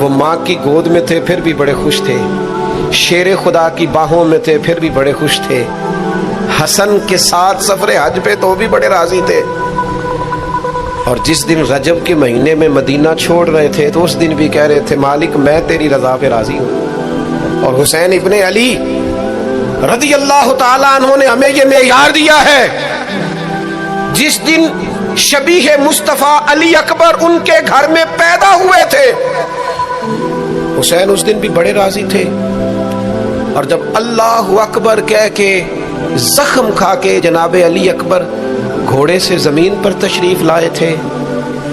وہ ماں کی گود میں تھے پھر بھی بڑے خوش تھے، شیر خدا کی باہوں میں تھے پھر بھی بڑے خوش تھے، حسن کے ساتھ سفر حج پہ تو بھی بڑے راضی تھے۔ اور جس دن رجب کے مہینے میں مدینہ چھوڑ رہے تھے تو اس دن بھی کہہ رہے تھے مالک میں تیری رضا پہ راضی ہوں۔ اور حسین ابن علی رضی اللہ تعالیٰ عنہ نے ہمیں یہ معیار دیا ہے، جس دن شبیہ مصطفیٰ علی اکبر ان کے گھر میں پیدا ہوئے تھے، حسین اس دن بھی بڑے راضی تھے۔ اور جب اللہ اکبر کہہ کے زخم کھا کے جناب علی اکبر گھوڑے سے زمین پر تشریف لائے تھے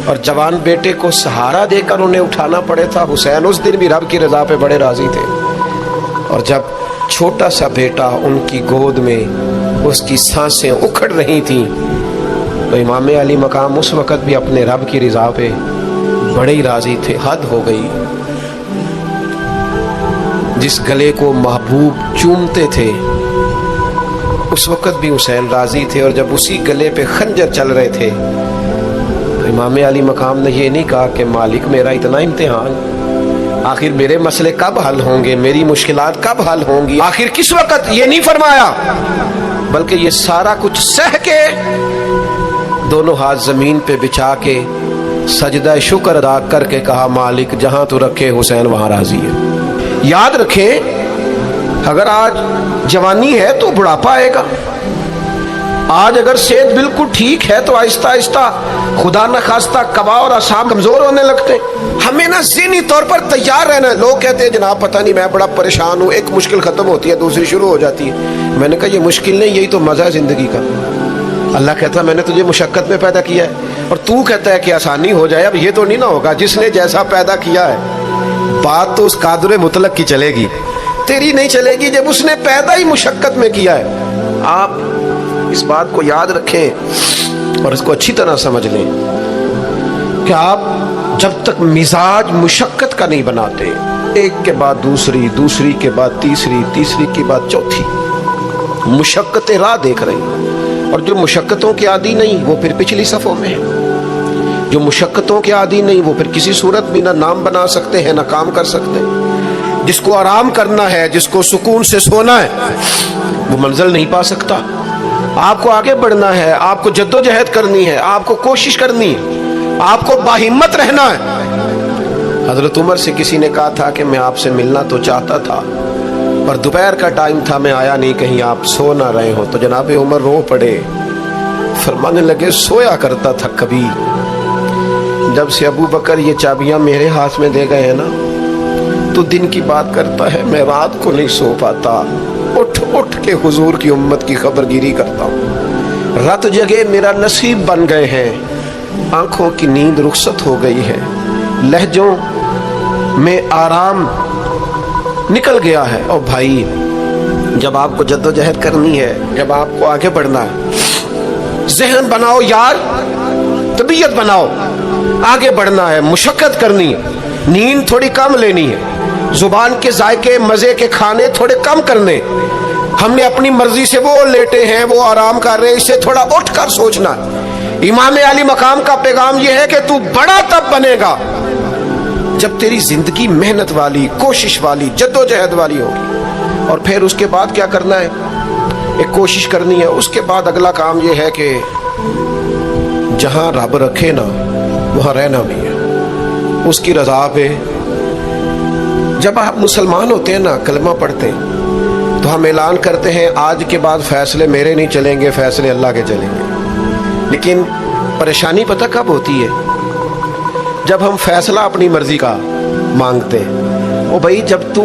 اور جوان بیٹے کو سہارا دے کر انہیں اٹھانا پڑے تھا، حسین اس دن بھی رب کی رضا پہ بڑے راضی تھے۔ اور جب چھوٹا سا بیٹا ان کی گود میں اس کی سانسیں اکھڑ رہی تھیں تو امام علی مقام اس وقت بھی اپنے رب کی رضا پہ بڑے ہی راضی تھے۔ حد ہو گئی، جس گلے کو محبوب چومتے تھے اس وقت بھی حسین راضی تھے، اور جب اسی گلے پہ خنجر چل رہے تھے تو امام علی مقام نے یہ نہیں کہا کہ مالک میرا اتنا امتحان، آخر میرے مسئلے کب حل ہوں گے، میری مشکلات کب حل ہوں گی، آخر کس وقت، یہ نہیں فرمایا، بلکہ یہ سارا کچھ سہ کے دونوں ہاتھ زمین پہ بچھا کے سجدہ شکر ادا کر کے کہا مالک جہاں تو رکھے حسین وہاں راضی ہے۔ یاد رکھیں اگر آج جوانی ہے تو بڑھاپا آئے گا، آج اگر صحت بالکل ٹھیک ہے تو آہستہ آہستہ خدا نخواستہ قبا اور اعصاب کمزور ہونے لگتے ہیں۔ ہمیں نا ذہنی طور پر تیار رہنا ہے۔ لوگ کہتے ہیں جناب پتہ نہیں میں بڑا پریشان ہوں، ایک مشکل ختم ہوتی ہے دوسری شروع ہو جاتی ہے۔ میں نے کہا یہ مشکل نہیں، یہی تو مزہ ہے زندگی کا۔ اللہ کہتا ہے میں نے تجھے مشقت میں پیدا کیا ہے اور تو کہتا ہے کہ آسانی ہو جائے۔ اب یہ تو نہیں نہ ہوگا، جس نے جیسا پیدا کیا ہے بات تو اس قادر مطلق کی چلے گی، تیری نہیں چلے گی جب اس نے پیدا ہی مشقت میں کیا ہے۔ آپ اس بات کو یاد رکھیں اور اس کو اچھی طرح سمجھ لیں کہ آپ جب تک مزاج مشقت کا نہیں بناتے، ایک کے بعد دوسری، دوسری کے بعد تیسری، تیسری کے بعد چوتھی مشقتیں راہ دیکھ رہی ہیں، اور جو مشقتوں کے عادی نہیں وہ پھر پچھلی صفوں میں ہے، جو مشقتوں کے عادی نہیں وہ پھر کسی صورت بھی نہ نام بنا سکتے ہیں نہ کام کر سکتے۔ جس کو آرام کرنا ہے، جس کو سکون سے سونا ہے، وہ منزل نہیں پا سکتا۔ آپ کو آگے بڑھنا ہے، آپ کو جد و جہد کرنی ہے، آپ کو کوشش کرنی ہے، آپ کو باہمت رہنا ہے۔ حضرت عمر سے کسی نے کہا تھا کہ میں آپ سے ملنا تو چاہتا تھا پر دوپہر کا ٹائم تھا، میں آیا نہیں، کہیں آپ سو نہ رہے ہو۔ تو جناب عمر رو پڑے، فرمانے لگے سویا کرتا تھا کبھی، جب سے ابو بکر یہ چابیاں میرے ہاتھ میں دے گئے ہیں نا تو دن کی بات کرتا ہے، میں رات کو نہیں سو پاتا، اٹھ اٹھ کے حضور کی امت کی خبرگیری کرتا ہوں۔ رات جگہ میرا نصیب بن گئے ہیں، آنکھوں کی نیند رخصت ہو گئی ہے، لہجوں میں آرام نکل گیا ہے۔ اور بھائی جب آپ کو جد و جہد کرنی ہے، جب آپ کو آگے بڑھنا ہے، ذہن بناؤ یار، طبیعت بناؤ، آگے بڑھنا ہے، مشقت کرنی ہے، نیند تھوڑی کم لینی ہے، زبان کے ذائقے مزے کے کھانے تھوڑے کم کرنے۔ ہم نے اپنی مرضی سے وہ لیٹے ہیں، وہ آرام کر رہے ہیں، اسے تھوڑا اٹھ کر سوچنا۔ امام علی مقام کا پیغام یہ ہے کہ تو بڑا تب بنے گا جب تیری زندگی محنت والی، کوشش والی، جد و جہد والی ہوگی۔ اور پھر اس کے بعد کیا کرنا ہے؟ ایک کوشش کرنی ہے۔ اس کے بعد اگلا کام یہ ہے کہ جہاں رب رکھے نا وہاں رہنا بھی ہے، اس کی رضا پہ۔ جب آپ مسلمان ہوتے ہیں نا، کلمہ پڑھتے ہیں تو ہم اعلان کرتے ہیں آج کے بعد فیصلے میرے نہیں چلیں گے، فیصلے اللہ کے چلیں گے۔ لیکن پریشانی پتہ کب ہوتی ہے؟ جب ہم فیصلہ اپنی مرضی کا مانگتے ہیں۔ او بھائی جب تو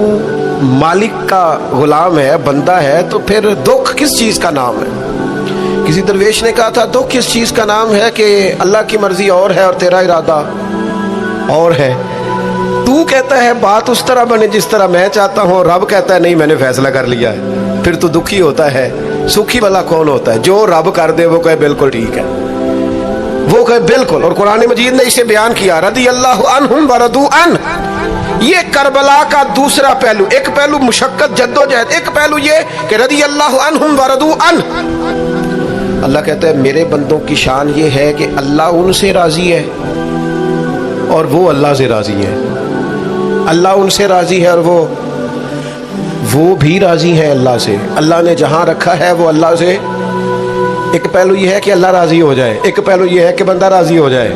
مالک کا غلام ہے، بندہ ہے، تو پھر دکھ کس چیز کا نام ہے؟ کسی درویش نے کہا تھا دکھ کس چیز کا نام ہے کہ اللہ کی مرضی اور ہے اور تیرا ارادہ اور ہے۔ تو کہتا ہے بات اس طرح بنے جس طرح میں چاہتا ہوں، رب کہتا ہے نہیں میں نے فیصلہ کر لیا ہے، پھر تو دکھی ہوتا ہے۔ سکھی والا کون ہوتا ہے؟ جو رب کر دے وہ کہے بالکل ٹھیک ہے، وہ کہے بالکل۔ اور قرآن مجید نے اسے بیان کیا، رضی اللہ عنہم ورضوا عنہ۔ یہ کربلا کا دوسرا پہلو، ایک پہلو مشقت جد و جہد، ایک پہلو یہ کہ رضی اللہ عنہم ورضوا عنہ۔ اللہ کہتا ہے میرے بندوں کی شان یہ ہے کہ اللہ ان سے راضی ہے اور وہ اللہ سے راضی ہے۔ اللہ ان سے راضی ہے اور وہ بھی راضی ہیں اللہ سے. اللہ نے جہاں رکھا ہے وہ اللہ سے. ایک پہلو یہ ہے کہ اللہ راضی ہو جائے, ایک پہلو یہ ہے کہ بندہ راضی ہو جائے.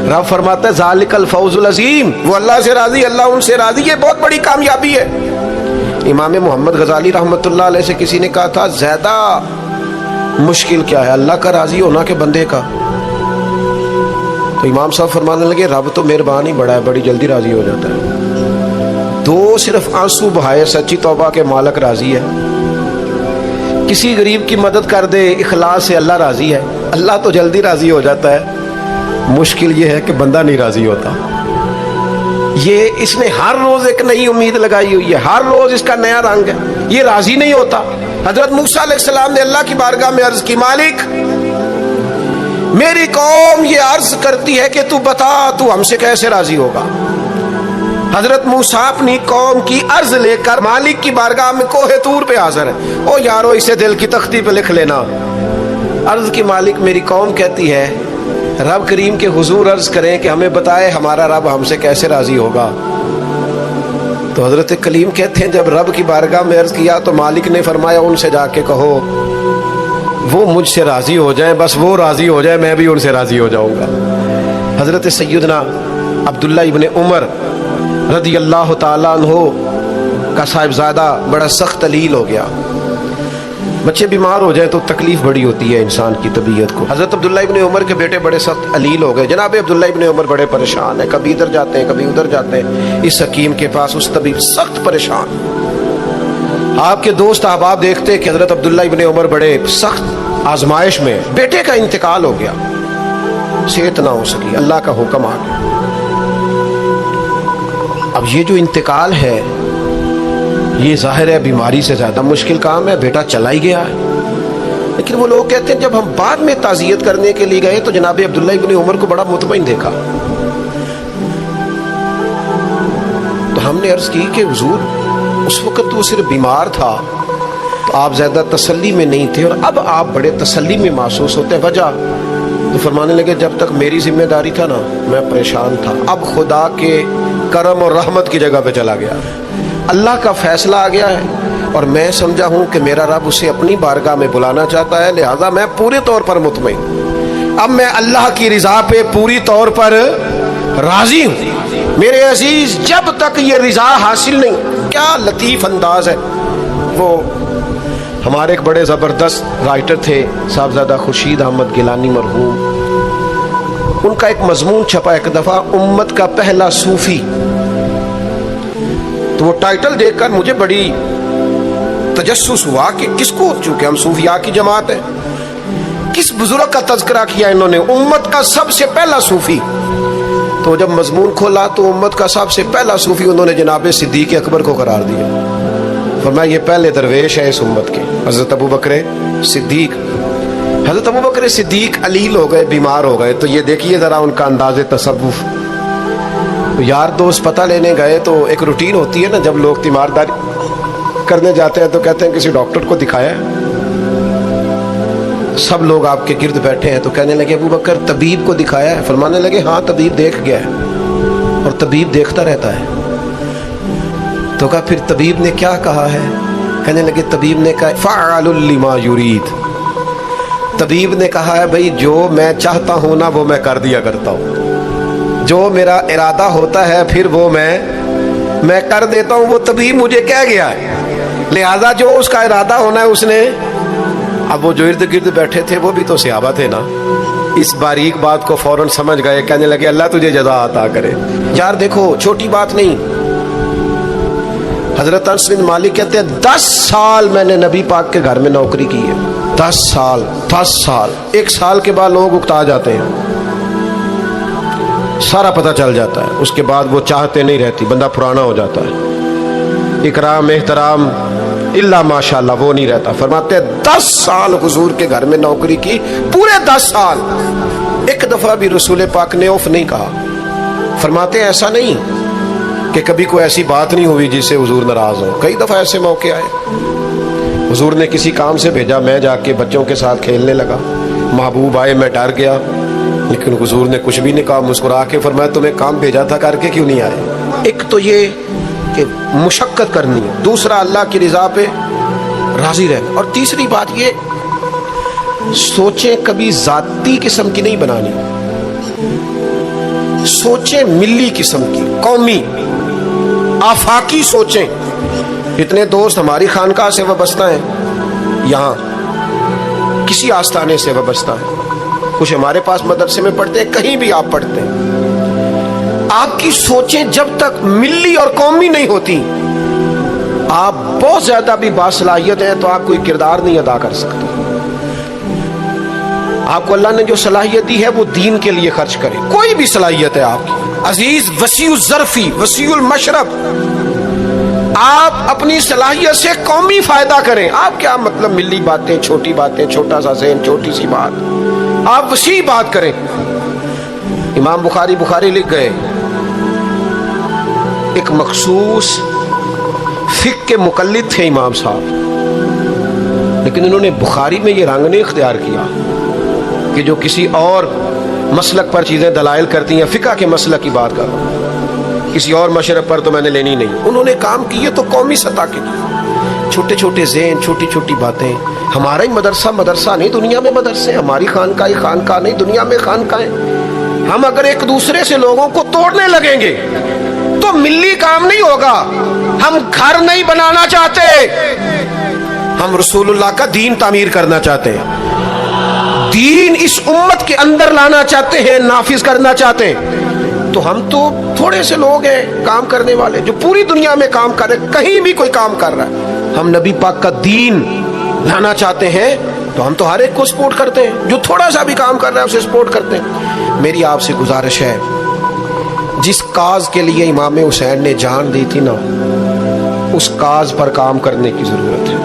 رب فرماتا ہے ذالک الفوز العظیم, وہ اللہ سے راضی, اللہ ان سے راضی, یہ بہت بڑی کامیابی ہے. امام محمد غزالی رحمۃ اللہ علیہ سے کسی نے کہا تھا زیادہ مشکل کیا ہے, اللہ کا راضی ہونا کہ بندے کا؟ تو امام صاحب فرمانے لگے رب تو مہربان ہی بڑا ہے, بڑی جلدی راضی ہو جاتا ہے. دو صرف آنسو بہائے سچی توبہ کے مالک راضی ہے. کسی غریب کی مدد کر دے اخلاص سے, اللہ راضی ہے. اللہ تو جلدی راضی ہو جاتا ہے, مشکل یہ ہے کہ بندہ نہیں راضی ہوتا. یہ اس نے ہر روز ایک نئی امید لگائی ہوئی ہے, ہر روز اس کا نیا رنگ ہے, یہ راضی نہیں ہوتا. حضرت موسیٰ علیہ السلام نے اللہ کی بارگاہ میں عرض کی مالک میری قوم یہ عرض کرتی ہے کہ تو بتا تو ہم سے کیسے راضی ہوگا. حضرت موسیٰ اپنی قوم کی عرض لے کر مالک کی بارگاہ میں کوہ طور پہ حاضر ہے. او یارو اسے دل کی تختی پہ لکھ لینا. عرض کی مالک میری قوم کہتی ہے رب کریم کے حضور عرض کریں کہ ہمیں بتائے ہمارا رب ہم سے کیسے راضی ہوگا. تو حضرت کلیم کہتے ہیں جب رب کی بارگاہ میں عرض کیا تو مالک نے فرمایا ان سے جا کے کہو وہ مجھ سے راضی ہو جائیں, بس وہ راضی ہو جائے میں بھی ان سے راضی ہو جاؤں گا. حضرت سیدنا عبداللہ ابن عمر رضی اللہ تعالیٰ عنہ کا صاحبزادہ بڑا سخت علیل ہو گیا. بچے بیمار ہو جائیں تو تکلیف بڑی ہوتی ہے انسان کی طبیعت کو. حضرت عبداللہ ابن عمر کے بیٹے بڑے سخت علیل ہو گئے. جناب عبداللہ ابن عمر بڑے پریشان ہیں, کبھی ادھر جاتے ہیں کبھی ادھر جاتے ہیں, اس حکیم کے پاس اس طبیب سخت پریشان. آپ کے دوست احباب دیکھتے کہ حضرت عبداللہ ابن عمر بڑے سخت آزمائش میں, بیٹے کا انتقال ہو گیا, صحت نہ ہو سکی, اللہ کا حکم آ گیا. اب یہ جو انتقال ہے یہ ظاہر ہے بیماری سے زیادہ مشکل کام ہے, بیٹا چلا ہی گیا ہے. لیکن وہ لوگ کہتے ہیں جب ہم بعد میں تعزیت کرنے کے لیے گئے تو جناب عبداللہ ابن عمر کو بڑا مطمئن دیکھا. تو ہم نے عرض کی کہ حضور اس وقت تو صرف بیمار تھا تو آپ زیادہ تسلی میں نہیں تھے اور اب آپ بڑے تسلی میں محسوس ہوتے ہیں, وجہ؟ تو فرمانے لگے جب تک میری ذمہ داری تھا نا میں پریشان تھا, اب خدا کے کرم اور رحمت کی جگہ پہ چلا گیا, اللہ کا فیصلہ آ گیا ہے اور میں سمجھا ہوں کہ میرا رب اسے اپنی بارگاہ میں بلانا چاہتا ہے, لہذا میں پورے طور پر مطمئن. اب میں اللہ کی رضا پہ پوری طور پر راضی ہوں. میرے عزیز جب تک یہ رضا حاصل نہیں, کیا لطیف انداز ہے. وہ ہمارے ایک بڑے زبردست رائٹر تھے صاحبزادہ خورشید احمد گیلانی مرحوم, ان کا ایک مضمون چھپا ایک دفعہ امت کا پہلا صوفی. تو وہ ٹائٹل دیکھ کر مجھے بڑی تجسس ہوا کہ کس کو, چونکہ ہم صوفیاء کی جماعت ہیں, کس بزرگ کا تذکرہ کیا انہوں نے, امت کا سب سے پہلا صوفی. تو جب مضمون کھولا تو امت کا سب سے پہلا صوفی انہوں نے جناب صدیق اکبر کو قرار دیا. فرمایا یہ پہلے درویش ہے اس امت کے, حضرت ابو بکر صدیق. حضرت ابو بکر صدیق علیل ہو گئے, بیمار ہو گئے. تو یہ دیکھیے ذرا ان کا انداز تصوف. یار دوست پتہ لینے گئے تو ایک روٹین ہوتی ہے نا, جب لوگ تیمارداری کرنے جاتے ہیں تو کہتے ہیں کسی ڈاکٹر کو دکھایا ہے. سب لوگ آپ کے گرد بیٹھے ہیں تو کہنے لگے ابو بکر طبیب کو دکھایا ہے؟ فرمانے لگے ہاں طبیب دیکھ گیا ہے اور طبیب دیکھتا رہتا ہے. تو کہا پھر طبیب نے کیا کہا ہے؟ کہنے لگے طبیب نے کہا فعال لما یرید. طبیب نے کہا ہے بھائی جو میں چاہتا ہوں نا وہ میں کر دیا کرتا ہوں, جو میرا ارادہ ہوتا ہے پھر وہ میں کر دیتا ہوں. وہ طبیب مجھے کہہ گیا ہے, لہذا جو اس کا ارادہ ہونا ہے اس نے. اب وہ جو ارد گرد بیٹھے تھے وہ بھی تو صحابہ تھے نا, اس باریک بات کو فوراً سمجھ گئے, کہنے لگے اللہ تجھے جزا عطا کرے. یار دیکھو چھوٹی بات نہیں. حضرت انس بن مالک کہتے ہیں 10 سال میں نے نبی پاک کے گھر میں نوکری کی ہے. 10 سال. 1 سال کے بعد لوگ اکتا جاتے ہیں, سارا پتہ چل جاتا ہے. اس کے بعد وہ چاہتے نہیں رہتی, بندہ پرانا ہو جاتا ہے. اکرام احترام اللہ ماشاءاللہ وہ نہیں رہتا. فرماتے ہیں 10 سال حضور کے گھر میں نوکری کی, پورے 10 سال ایک دفعہ بھی رسول پاک نے اوف نہیں کہا. فرماتے ہیں ایسا نہیں کہ کبھی کوئی ایسی بات نہیں ہوئی جس سے حضور ناراض ہو. کئی دفعہ ایسے موقع آئے, حضور نے کسی کام سے بھیجا, میں جا کے بچوں کے ساتھ کھیلنے لگا, محبوب آئے میں ڈر گیا, لیکن حضور نے کچھ بھی نہیں کہا, مسکرا کے فرمایا تمہیں کام بھیجا تھا کر کے کیوں نہیں آئے. ایک تو یہ کہ مشقت کرنی ہے، دوسرا اللہ کی رضا پہ راضی رہنا، اور تیسری بات یہ سوچیں کبھی ذاتی قسم کی نہیں بنانی، سوچیں ملی قسم کی، قومی آفاقی سوچیں۔ اتنے دوست ہماری خانقاہ سے وابستہ ہیں، یہاں کسی آستانے سے وابستہ ہیں، کچھ ہمارے پاس مدرسے میں پڑھتے ہیں، کہیں بھی آپ پڑھتے ہیں۔ آپ کی سوچیں جب تک ملی اور قومی نہیں ہوتی، آپ بہت زیادہ بھی باصلاحیت ہیں تو آپ کوئی کردار نہیں ادا کر سکتے۔ آپ کو اللہ نے جو صلاحیت دی ہے وہ دین کے لیے خرچ کریں، کوئی بھی صلاحیت ہے آپ کی عزیز، وسیع الظرفی وسیع المشرب، آپ اپنی صلاحیت سے قومی فائدہ کریں۔ آپ کیا مطلب ملی باتیں، چھوٹی باتیں، چھوٹا سا ذہن، چھوٹی سی بات، آپ وسیع بات کریں۔ امام بخاری لکھ گئے، ایک مخصوص فقہ کے مقلد تھے امام صاحب، لیکن انہوں نے بخاری میں یہ رنگ نہیں اختیار کیا کہ جو کسی اور مسلک پر چیزیں دلائل کرتی ہیں، فقہ کے مسلک کی بات کر رہا ہوں، کسی اور مشرب پر تو میں نے لینی نہیں۔ انہوں نے کام کیے تو قومی سطح کے، چھوٹے چھوٹے ذہن، چھوٹی چھوٹی باتیں۔ ہمارا ہی مدرسہ نہیں، دنیا میں مدرسے، ہماری خانقاہ نہیں، دنیا میں خانقاہیں۔ ہم اگر ایک دوسرے سے لوگوں کو توڑنے لگیں گے تو ملی کام نہیں ہوگا۔ ہم گھر نہیں بنانا چاہتے، ہم رسول اللہ کا دین تعمیر کرنا چاہتے ہیں، دین اس امت کے اندر لانا چاہتے ہیں، نافذ کرنا چاہتے ہیں۔ تو ہم تو تھوڑے سے لوگ ہیں کام کرنے والے جو پوری دنیا میں کام کر رہے، کہیں بھی کوئی کام کر رہا ہے۔ ہم نبی پاک کا دین لانا چاہتے ہیں تو ہم تو ہر ایک کو سپورٹ کرتے ہیں، جو تھوڑا سا بھی کام کر رہا ہے اسے سپورٹ کرتے ہیں۔ میری آپ سے گزارش ہے، جس کاز کے لیے امام حسین نے جان دی تھی نا، اس کاز پر کام کرنے کی ضرورت ہے۔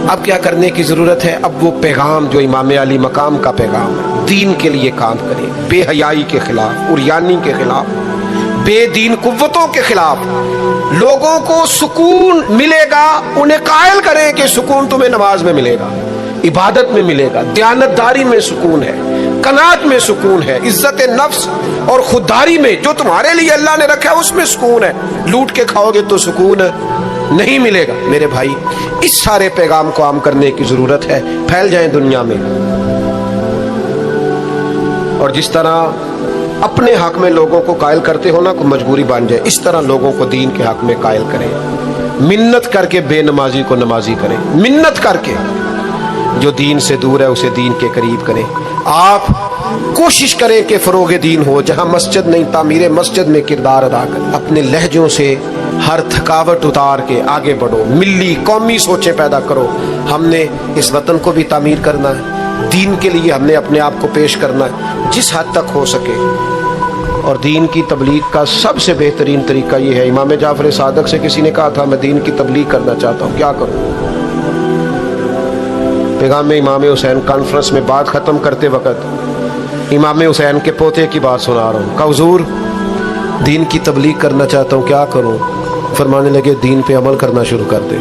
اب کیا کرنے کی ضرورت ہے؟ اب وہ پیغام جو امام علی مقام کا پیغام ہے، دین کے لیے کام کریں، بے حیائی کے خلاف، عریانی کے خلاف، بے دین قوتوں کے خلاف۔ لوگوں کو سکون ملے گا، انہیں قائل کریں کہ سکون تمہیں نماز میں ملے گا، عبادت میں ملے گا، دیانتداری میں سکون ہے، قناعت میں سکون ہے، عزت نفس اور خودداری میں جو تمہارے لیے اللہ نے رکھا ہے اس میں سکون ہے۔ لوٹ کے کھاؤ گے تو سکون نہیں ملے گا۔ میرے بھائی، اس سارے پیغام کو عام کرنے کی ضرورت ہے، پھیل جائیں دنیا میں، اور جس طرح اپنے حق میں لوگوں کو قائل کرتے ہو نا، کو مجبوری بن جائے، اس طرح لوگوں کو دین کے حق میں قائل کریں۔ منت کر کے بے نمازی کو نمازی کریں، منت کر کے۔ جو دین سے دور ہے اسے دین کے قریب کریں۔ آپ کوشش کریں کہ فروغ دین ہو، جہاں مسجد نہیں تعمیر مسجد میں کردار ادا کریں۔ اپنے لہجوں سے ہر تھکاوٹ اتار کے آگے بڑھو، ملی قومی سوچیں پیدا کرو۔ ہم نے اس وطن کو بھی تعمیر کرنا ہے، دین کے لیے ہم نے اپنے آپ کو پیش کرنا ہے جس حد تک ہو سکے۔ اور دین کی تبلیغ کا سب سے بہترین طریقہ یہ ہے۔ امام جعفر صادق سے کسی نے کہا تھا میں دین کی تبلیغ کرنا چاہتا ہوں، کیا کروں؟ پیغام میں امام حسین کانفرنس میں بات ختم کرتے وقت امام حسین کے پوتے کی بات سنا رہا ہوں، کہا حضور دین کی تبلیغ کرنا چاہتا ہوں، کیا کروں؟ فرمانے لگے دین پہ عمل کرنا شروع کر دے،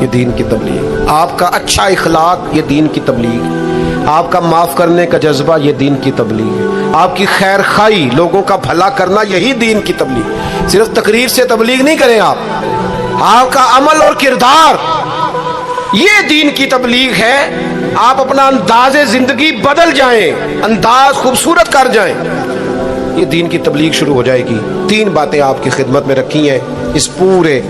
یہ دین کی تبلیغ۔ آپ کا اچھا اخلاق یہ دین کی تبلیغ، آپ کا معاف کرنے کا جذبہ یہ دین کی تبلیغ، آپ کی خیر خواہی، لوگوں کا بھلا کرنا یہی دین کی تبلیغ۔ صرف تقریر سے تبلیغ نہیں کریں آپ کا عمل اور کردار یہ دین کی تبلیغ ہے۔ آپ اپنا انداز زندگی بدل جائیں، انداز خوبصورت کر جائیں، یہ دین کی تبلیغ شروع ہو جائے گی۔ 3 باتیں آپ کی خدمت میں رکھی ہیں اس پورے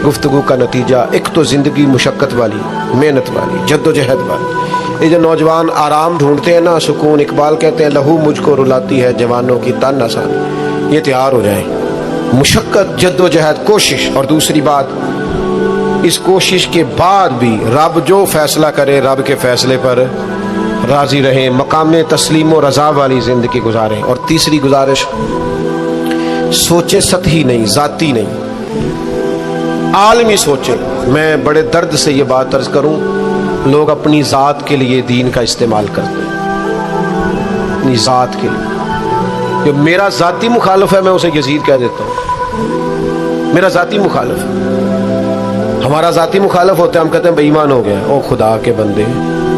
گفتگو کا نتیجہ۔ ایک تو زندگی مشقت والی، محنت والی، جد و جہد والی۔ یہ جو نوجوان آرام ڈھونڈتے ہیں نا، سکون، اقبال کہتے ہیں لہو مجھ کو رلاتی ہے جوانوں کی تن آسانی، یہ تیار ہو جائیں۔ مشقت، جد و جہد، کوشش۔ اور دوسری بات، اس کوشش کے بعد بھی رب جو فیصلہ کرے رب کے فیصلے پر راضی رہیں، مقام تسلیم و رضا والی زندگی گزاریں۔ اور تیسری گزارش، سوچیں سطحی نہیں، ذاتی نہیں، عالمی سوچیں۔ میں بڑے درد سے یہ بات عرض کروں، لوگ اپنی ذات کے لیے دین کا استعمال کرتے ہیں، اپنی ذات کے لیے۔ جو میرا ذاتی مخالف ہے میں اسے یزید کہہ دیتا ہوں، میرا ذاتی مخالف۔ ہمارا ذاتی مخالف ہوتا ہے ہم کہتے ہیں بے ایمان ہو گیا، او خدا کے بندے